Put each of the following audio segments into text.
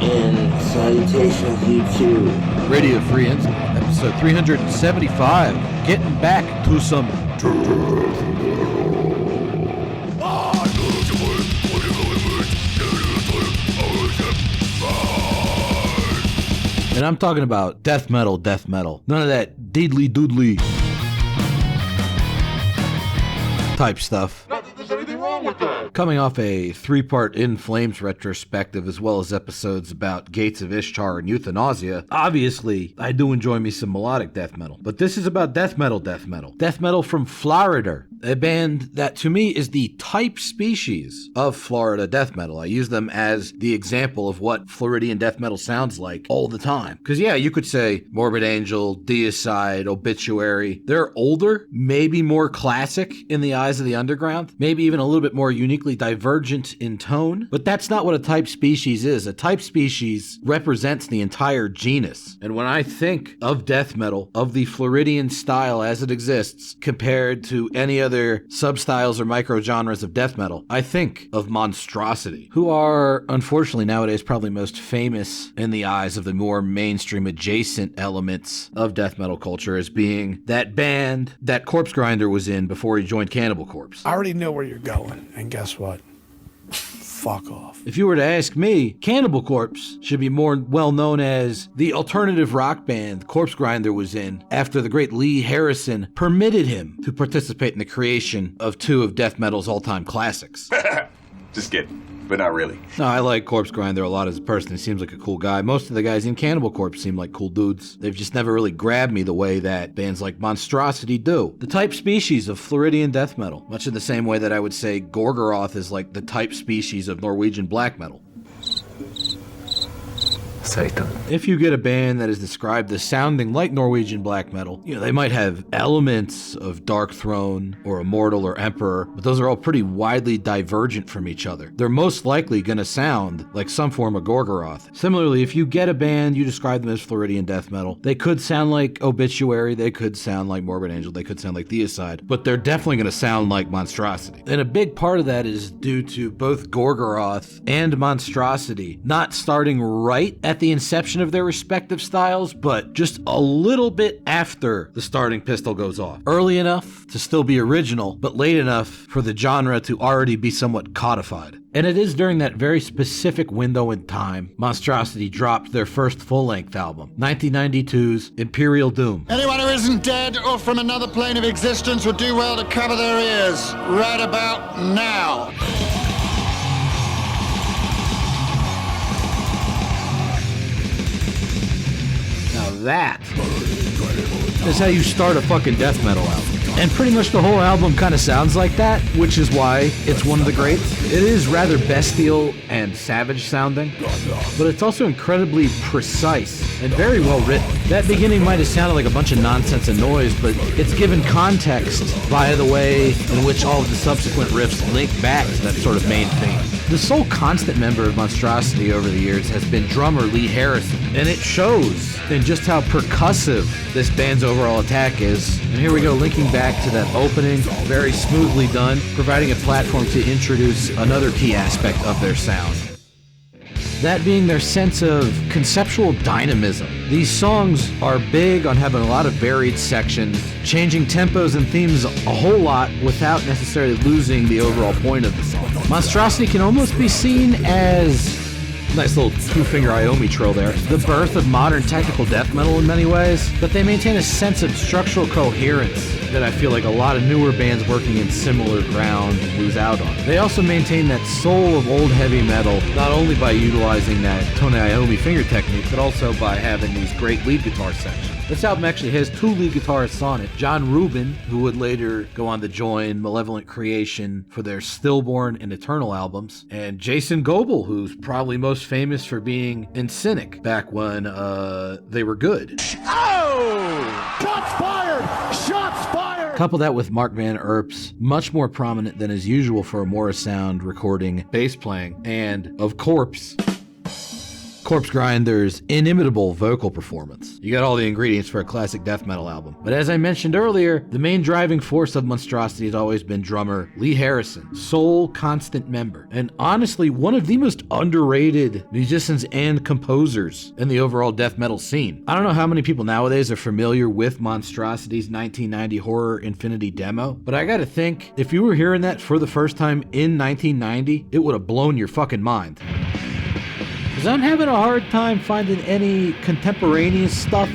And salutations, YouTube. Radio Free Instinct, episode 375. Getting back to some and I'm talking about death metal. None of that deedly doodly type stuff. Not that there's anything wrong with that. Coming off a 3-part In Flames retrospective, as well as episodes about Gates of Ishtar and Euthanasia, obviously, I do enjoy me some melodic death metal. But this is about death metal. Death metal from Florida, a band that to me is the type species of Florida death metal. I use them as the example of what Floridian death metal sounds like all the time. Because yeah, you could say Morbid Angel, Deicide, Obituary. They're older, maybe more classic in the eyes of the underground, maybe even a little bit more uniquely divergent in tone, but that's not what a type species is. A type species represents the entire genus. And when I think of death metal, of the Floridian style as it exists, compared to any other substyles or microgenres of death metal, I think of Monstrosity, who are, unfortunately nowadays, probably most famous in the eyes of the more mainstream adjacent elements of death metal culture as being that band that Corpse Grinder was in before he joined Cannibal Corpse. I already know where you're going, and guess what? Fuck off. If you were to ask me, Cannibal Corpse should be more well known as the alternative rock band Corpse Grinder was in after the great Lee Harrison permitted him to participate in the creation of two of death metal's all-time classics. Just kidding, but not really. No, I like Corpse Grinder a lot as a person. He seems like a cool guy. Most of the guys in Cannibal Corpse seem like cool dudes. They've just never really grabbed me the way that bands like Monstrosity do. The type species of Floridian death metal, much in the same way that I would say Gorgoroth is like the type species of Norwegian black metal. Satan. If you get a band that is described as sounding like Norwegian black metal, they might have elements of Dark Throne or Immortal or Emperor, but those are all pretty widely divergent from each other. They're most likely going to sound like some form of Gorgoroth. Similarly, if you get a band, you describe them as Floridian death metal, they could sound like Obituary, they could sound like Morbid Angel, they could sound like Deicide, but they're definitely going to sound like Monstrosity. And a big part of that is due to both Gorgoroth and Monstrosity not starting right at the inception of their respective styles, but just a little bit after the starting pistol goes off. Early enough to still be original, but late enough for the genre to already be somewhat codified. And it is during that very specific window in time, Monstrosity dropped their first full-length album, 1992's Imperial Doom. Anyone who isn't dead or from another plane of existence would do well to cover their ears right about now. That is how you start a fucking death metal album. And pretty much the whole album kind of sounds like that, which is why it's one of the greats. It is rather bestial and savage sounding, but it's also incredibly precise and very well written. That beginning might have sounded like a bunch of nonsense and noise, but it's given context via the way in which all of the subsequent riffs link back to that sort of main theme. The sole constant member of Monstrosity over the years has been drummer Lee Harrison, and it shows in just how percussive this band's overall attack is. And here we go, linking back to that opening, very smoothly done, providing a platform to introduce another key aspect of their sound. That being their sense of conceptual dynamism. These songs are big on having a lot of varied sections, changing tempos and themes a whole lot without necessarily losing the overall point of the song. Monstrosity can almost be seen as, nice little two-finger Iomi trill there, the birth of modern technical death metal in many ways, but they maintain a sense of structural coherence that I feel like a lot of newer bands working in similar ground lose out on. They also maintain that soul of old heavy metal, not only by utilizing that Tony Iommi finger technique, but also by having these great lead guitar sections. This album actually has two lead guitarists on it. John Rubin, who would later go on to join Malevolent Creation for their Stillborn and Eternal albums, and Jason Goebel, who's probably most famous for being in Cynic back when they were good. Oh! Shots fired! Shots fired! Couple that with Mark Van Earp's much more prominent than is usual for a Morris Sound recording bass playing, and of Corpse Corpsegrinder's inimitable vocal performance. You got all the ingredients for a classic death metal album. But as I mentioned earlier, the main driving force of Monstrosity has always been drummer Lee Harrison, sole constant member, and honestly one of the most underrated musicians and composers in the overall death metal scene. I don't know how many people nowadays are familiar with Monstrosity's 1990 Horror Infinity demo, but I gotta think, if you were hearing that for the first time in 1990, it would have blown your fucking mind. Because I'm having a hard time finding any contemporaneous stuff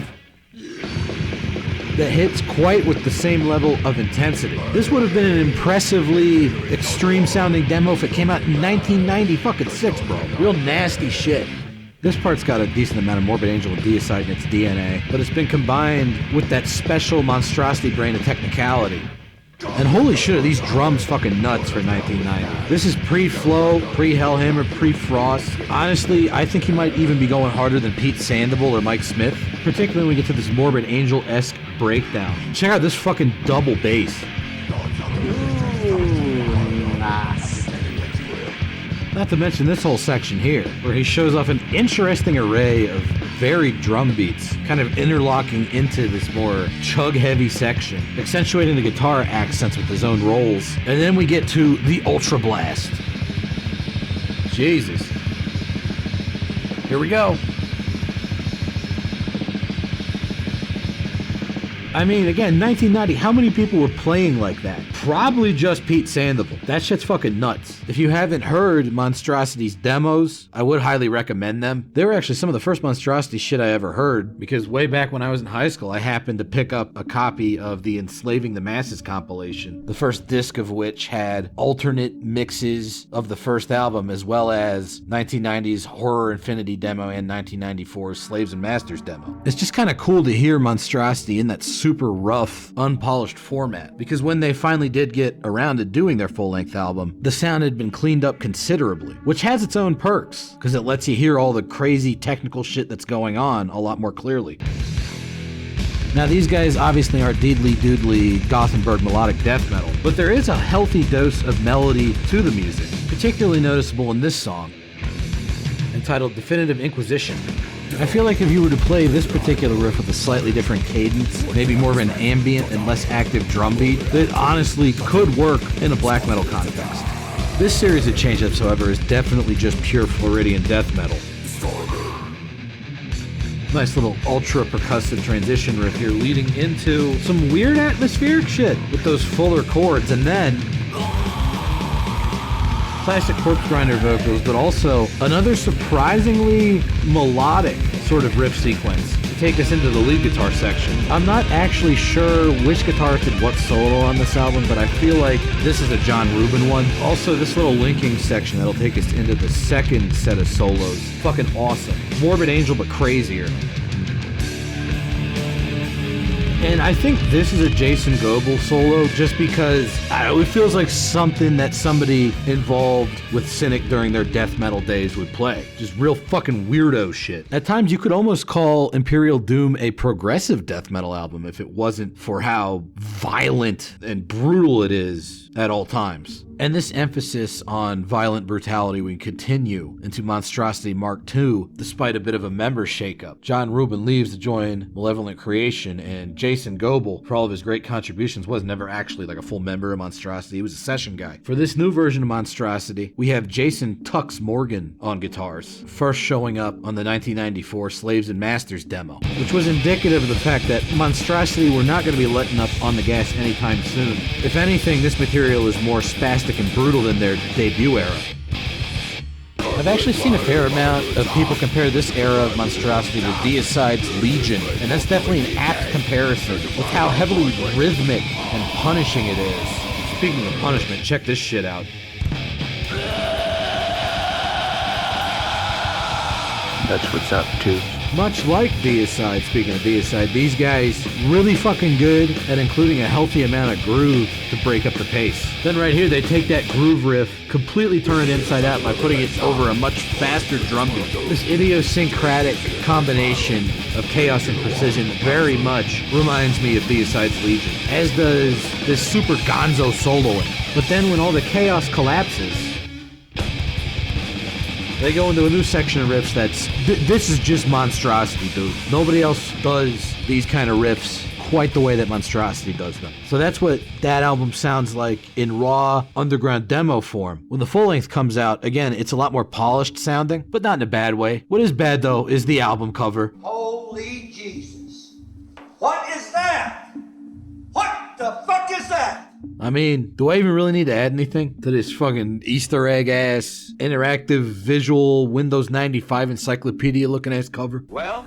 that hits quite with the same level of intensity. This would have been an impressively extreme sounding demo if it came out in 1996, bro. Real nasty shit. This part's got a decent amount of Morbid Angel and Deicide in its DNA, but it's been combined with that special Monstrosity brain of Technicality. And holy shit, are these drums fucking nuts for 1990. This is pre-Flow, pre-Hellhammer, pre-Frost. Honestly, I think he might even be going harder than Pete Sandoval or Mike Smith, particularly when we get to this Morbid Angel-esque breakdown. Check out this fucking double bass. Ooh, nice. Not to mention this whole section here, where he shows off an interesting array of varied drum beats, kind of interlocking into this more chug-heavy section, accentuating the guitar accents with his own rolls. And then we get to the Ultra Blast. Jesus. Here we go. I mean, again, 1990, how many people were playing like that? Probably just Pete Sandoval. That shit's fucking nuts. If you haven't heard Monstrosity's demos, I would highly recommend them. They were actually some of the first Monstrosity shit I ever heard, because way back when I was in high school, I happened to pick up a copy of the Enslaving the Masses compilation, the first disc of which had alternate mixes of the first album, as well as 1990's Horror Infinity demo and 1994's Slaves and Masters demo. It's just kind of cool to hear Monstrosity in that super rough, unpolished format, because when they finally did get around to doing their full-length album, the sound had been cleaned up considerably, which has its own perks, because it lets you hear all the crazy technical shit that's going on a lot more clearly. Now, these guys obviously aren't deedly-doodly Gothenburg melodic death metal, but there is a healthy dose of melody to the music, particularly noticeable in this song, entitled Definitive Inquisition. I feel like if you were to play this particular riff with a slightly different cadence, maybe more of an ambient and less active drum beat, that honestly could work in a black metal context. This series of change-ups, however, is definitely just pure Floridian death metal. Nice little ultra percussive transition riff here leading into some weird atmospheric shit with those fuller chords, and then classic Corpsegrinder vocals, but also another surprisingly melodic sort of riff sequence to take us into the lead guitar section. I'm not actually sure which guitarist did what solo on this album, but I feel like this is a John Rubin one. Also, this little linking section that'll take us into the second set of solos. Fucking awesome. Morbid Angel, but crazier. And I think this is a Jason Goebel solo just because, I don't know, it feels like something that somebody involved with Cynic during their death metal days would play. Just real fucking weirdo shit. At times you could almost call Imperial Doom a progressive death metal album if it wasn't for how violent and brutal it is at all times. And this emphasis on violent brutality would continue into Monstrosity Mark II, despite a bit of a member shakeup. John Rubin leaves to join Malevolent Creation, and Jason Goebel, for all of his great contributions, was never actually like a full member of Monstrosity. He was a session guy. For this new version of Monstrosity, we have Jason Tux Morgan on guitars, first showing up on the 1994 Slaves and Masters demo, which was indicative of the fact that Monstrosity were not going to be letting up on the gas anytime soon. If anything, this material is more spastic and brutal than their debut era. I've actually seen a fair amount of people compare this era of Monstrosity to Deicide's Legion, and that's definitely an apt comparison with how heavily rhythmic and punishing it is. Speaking of punishment, check this shit out. That's what's up, too. Much like Deicide, speaking of Deicide, these guys really fucking good at including a healthy amount of groove to break up the pace. Then right here, they take that groove riff, completely turn it inside out by putting it over a much faster drum beat. This idiosyncratic combination of chaos and precision very much reminds me of Deicide's Legion, as does this super gonzo soloing. But then when all the chaos collapses, They go into a new section of riffs that's... this is just Monstrosity, dude. Nobody else does these kind of riffs quite the way that Monstrosity does them. So that's what that album sounds like in raw underground demo form. When the full length comes out, again, it's a lot more polished sounding, but not in a bad way. What is bad though is the album cover. Holy Jesus. What is that? What the fuck is that? I mean, do I even really need to add anything to this fucking Easter egg ass, interactive visual Windows 95 encyclopedia looking ass cover? Well,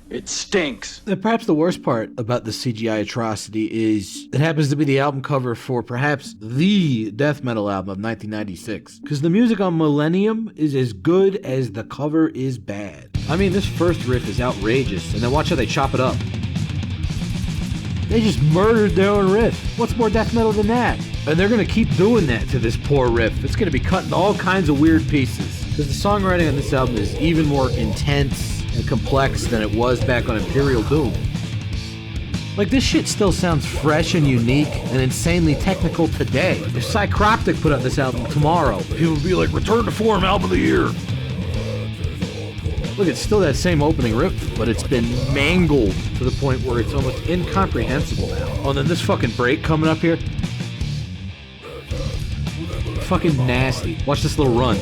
it stinks. And perhaps the worst part about the CGI atrocity is it happens to be the album cover for perhaps the death metal album of 1996. Because the music on Millennium is as good as the cover is bad. I mean, this first riff is outrageous, and then watch how they chop it up. They just murdered their own riff. What's more death metal than that? And they're gonna keep doing that to this poor riff. It's gonna be cut into all kinds of weird pieces. Because the songwriting on this album is even more intense and complex than it was back on Imperial Doom. Like, this shit still sounds fresh and unique and insanely technical today. If Psychroptic put out this album tomorrow, people would be like, Return to Form Album of the Year. Look, it's still that same opening riff, but it's been mangled to the point where it's almost incomprehensible now. Oh, and then this fucking break coming up here. Fucking nasty. Watch this little run.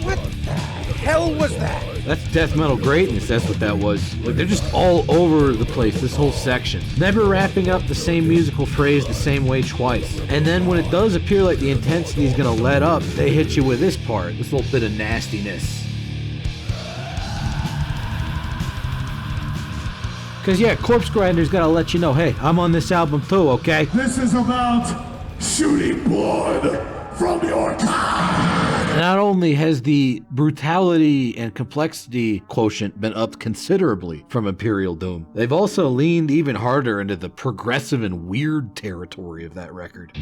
What the hell was that? That's death metal greatness, that's what that was. Like, they're just all over the place, this whole section. Never wrapping up the same musical phrase the same way twice. And then when it does appear like the intensity is gonna let up, they hit you with this part, this little bit of nastiness. Because, yeah, Corpse Grinder's gotta let you know, hey, I'm on this album too, okay? This is about shooting blood from your cock. Not only has the brutality and complexity quotient been upped considerably from Imperial Doom, they've also leaned even harder into the progressive and weird territory of that record.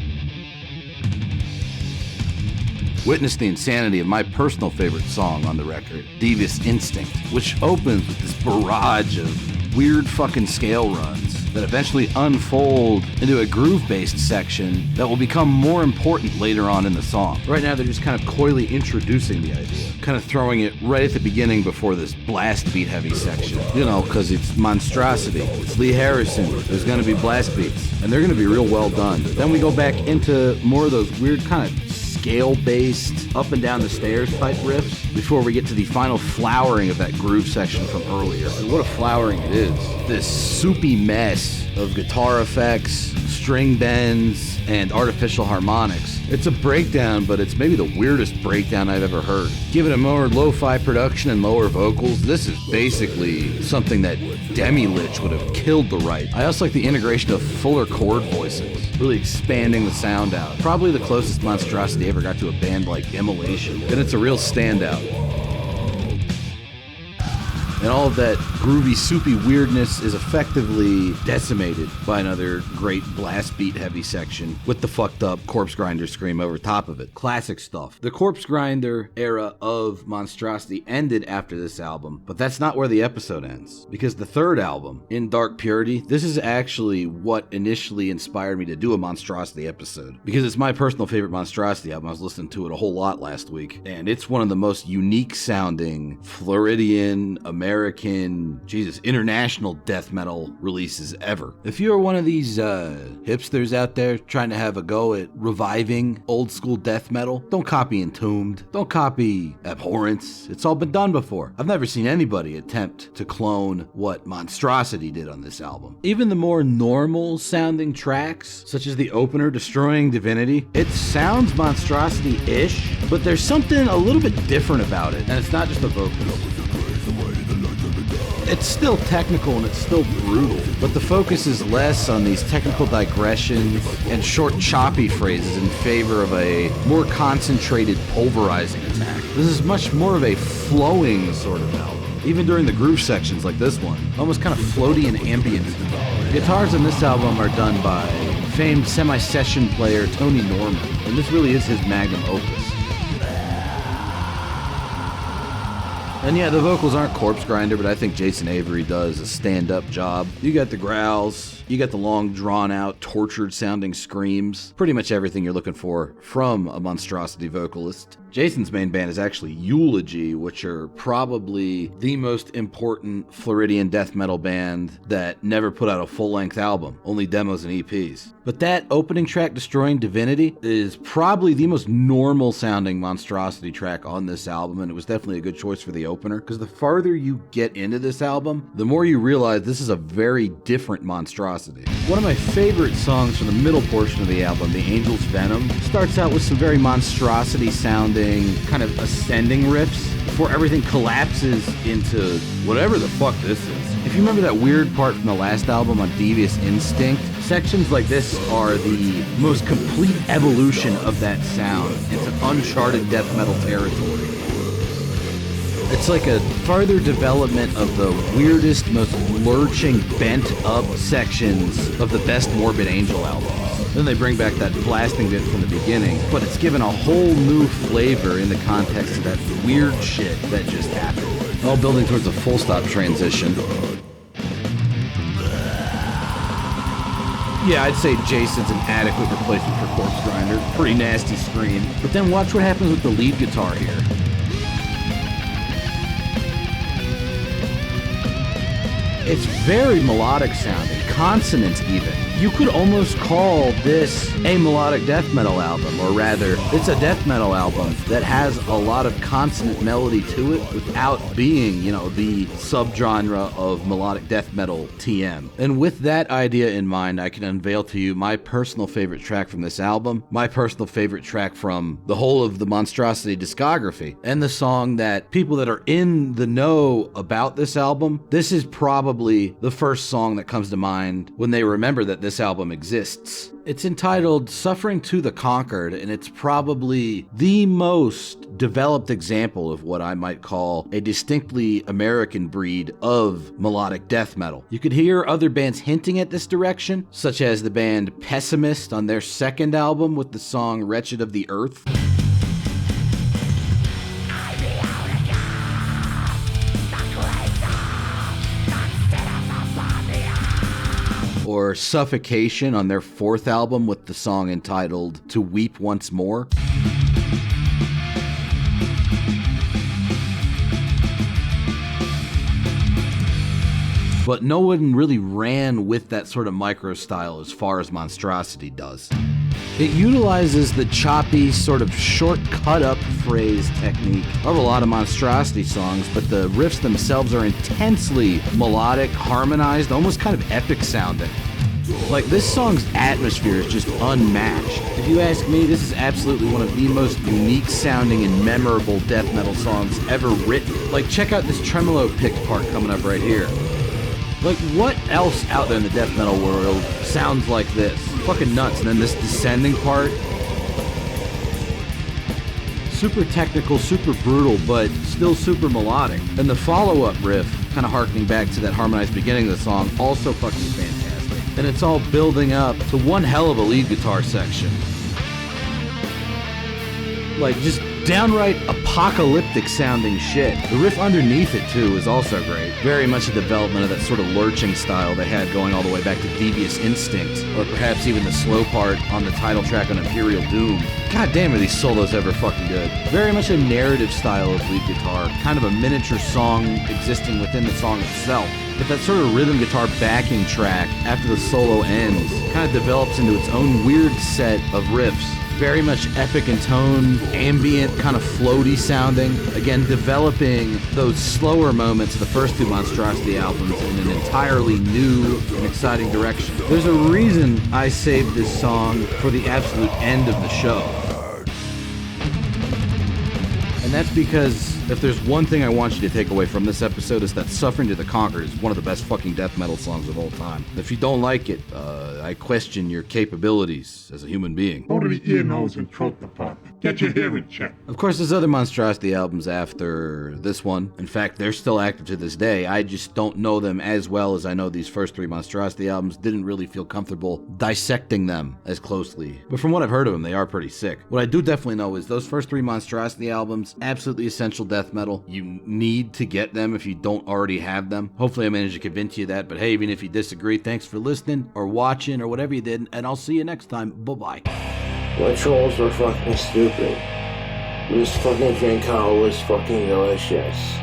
Witness the insanity of my personal favorite song on the record, Devious Instinct, which opens with this barrage of weird fucking scale runs that eventually unfold into a groove-based section that will become more important later on in the song. Right now, they're just kind of coyly introducing the idea, kind of throwing it right at the beginning before this blast beat heavy section. You know, because it's Monstrosity, it's Lee Harrison, there's gonna be blast beats, and they're gonna be real well done. Then we go back into more of those weird kind of scale-based, up and down the stairs type riffs before we get to the final flowering of that groove section from earlier. And what a flowering it is. This soupy mess of guitar effects, string bends, and artificial harmonics. It's a breakdown, but it's maybe the weirdest breakdown I've ever heard. Given a more lo-fi production and lower vocals, this is basically something that Demi-Lich would have killed the right. I also like the integration of fuller chord voices, really expanding the sound out. Probably the closest Monstrosity ever got to a band like Immolation, and it's a real standout. And all of that groovy, soupy weirdness is effectively decimated by another great blast beat heavy section with the fucked up Corpse Grinder scream over top of it. Classic stuff. The Corpse Grinder era of Monstrosity ended after this album, but that's not where the episode ends. Because the third album, In Dark Purity, this is actually what initially inspired me to do a Monstrosity episode. Because it's my personal favorite Monstrosity album. I was listening to it a whole lot last week. And it's one of the most unique sounding Floridian, American, international death metal releases ever. If you're one of these hipsters out there trying to have a go at reviving old school death metal, don't copy Entombed. Don't copy Abhorrence. It's all been done before. I've never seen anybody attempt to clone what Monstrosity did on this album. Even the more normal sounding tracks, such as the opener, Destroying Divinity, it sounds Monstrosity-ish, but there's something a little bit different about it, and it's not just the vocals. It's still technical and it's still brutal, but the focus is less on these technical digressions and short choppy phrases in favor of a more concentrated pulverizing attack. This is much more of a flowing sort of album, even during the groove sections like this one, almost kind of floaty and ambient. The guitars on this album are done by famed semi-session player Tony Norman, and this really is his magnum opus. And yeah, the vocals aren't Corpse Grinder, but I think Jason Avery does a stand-up job. You got the growls, you got the long, drawn-out, tortured-sounding screams. Pretty much everything you're looking for from a Monstrosity vocalist. Jason's main band is actually Eulogy, which are probably the most important Floridian death metal band that never put out a full-length album, only demos and EPs. But that opening track, Destroying Divinity, is probably the most normal sounding Monstrosity track on this album, and it was definitely a good choice for the opener, because the farther you get into this album, the more you realize this is a very different Monstrosity. One of my favorite songs from the middle portion of the album, The Angel's Venom, starts out with some very Monstrosity sounding, kind of ascending riffs, before everything collapses into whatever the fuck this is. If you remember that weird part from the last album on Devious Instinct, sections like this are the most complete evolution of that sound into uncharted death metal territory. It's like a farther development of the weirdest, most lurching, bent-up sections of the best Morbid Angel albums. Then they bring back that blasting bit from the beginning, but it's given a whole new flavor in the context of that weird shit that just happened. All building towards a full stop transition. Yeah, I'd say Jason's an adequate replacement for Corpse Grinder. Pretty nasty scream. But then watch what happens with the lead guitar here. It's very melodic sounding, consonants even. You could almost call this a melodic death metal album, or rather, it's a death metal album that has a lot of consonant melody to it without being, the subgenre of melodic death metal TM. And with that idea in mind, I can unveil to you my personal favorite track from this album, my personal favorite track from the whole of the Monstrosity discography, and the song that people that are in the know about this album, this is probably the first song that comes to mind when they remember that this album exists. It's entitled Suffering to the Conquered, and it's probably the most developed example of what I might call a distinctly American breed of melodic death metal. You could hear other bands hinting at this direction, such as the band Pessimist on their second album with the song Wretched of the Earth. Or Suffocation on their fourth album with the song entitled To Weep Once More. But no one really ran with that sort of micro style as far as Monstrosity does. It utilizes the choppy, sort of short cut-up phrase technique of a lot of Monstrosity songs, but the riffs themselves are intensely melodic, harmonized, almost kind of epic sounding. Like, this song's atmosphere is just unmatched. If you ask me, this is absolutely one of the most unique sounding and memorable death metal songs ever written. Like, check out this tremolo picked part coming up right here. Like, what else out there in the death metal world sounds like this? Fucking nuts. And then this descending part. Super technical, super brutal, but still super melodic. And the follow-up riff, kind of harkening back to that harmonized beginning of the song, also fucking fantastic. And it's all building up to one hell of a lead guitar section. Like, just downright apocalyptic sounding shit. The riff underneath it, too, is also great. Very much a development of that sort of lurching style they had going all the way back to Devious Instinct, or perhaps even the slow part on the title track on Imperial Doom. God damn, are these solos ever fucking good. Very much a narrative style of lead guitar, kind of a miniature song existing within the song itself. But that sort of rhythm guitar backing track after the solo ends kind of develops into its own weird set of riffs. Very much epic in tone, ambient, kind of floaty sounding. Again, developing those slower moments of the first two Monstrosity albums in an entirely new and exciting direction. There's a reason I saved this song for the absolute end of the show. And that's because if there's one thing I want you to take away from this episode, is that Suffering to the Conquered is one of the best fucking death metal songs of all time. If you don't like it, I question your capabilities as a human being. Go to the ear, nose, and throat department. Get your hearing checked. Of course, there's other Monstrosity albums after this one. In fact, they're still active to this day. I just don't know them as well as I know these first three Monstrosity albums. Didn't really feel comfortable dissecting them as closely. But from what I've heard of them, they are pretty sick. What I do definitely know is those first three Monstrosity albums, absolutely essential death metal. You need to get them if you don't already have them. Hopefully I managed to convince you of that, but hey, even if you disagree, thanks for listening or watching or whatever you did, and I'll see you next time. Bye-bye. What trolls are fucking stupid. This fucking drink call was fucking delicious.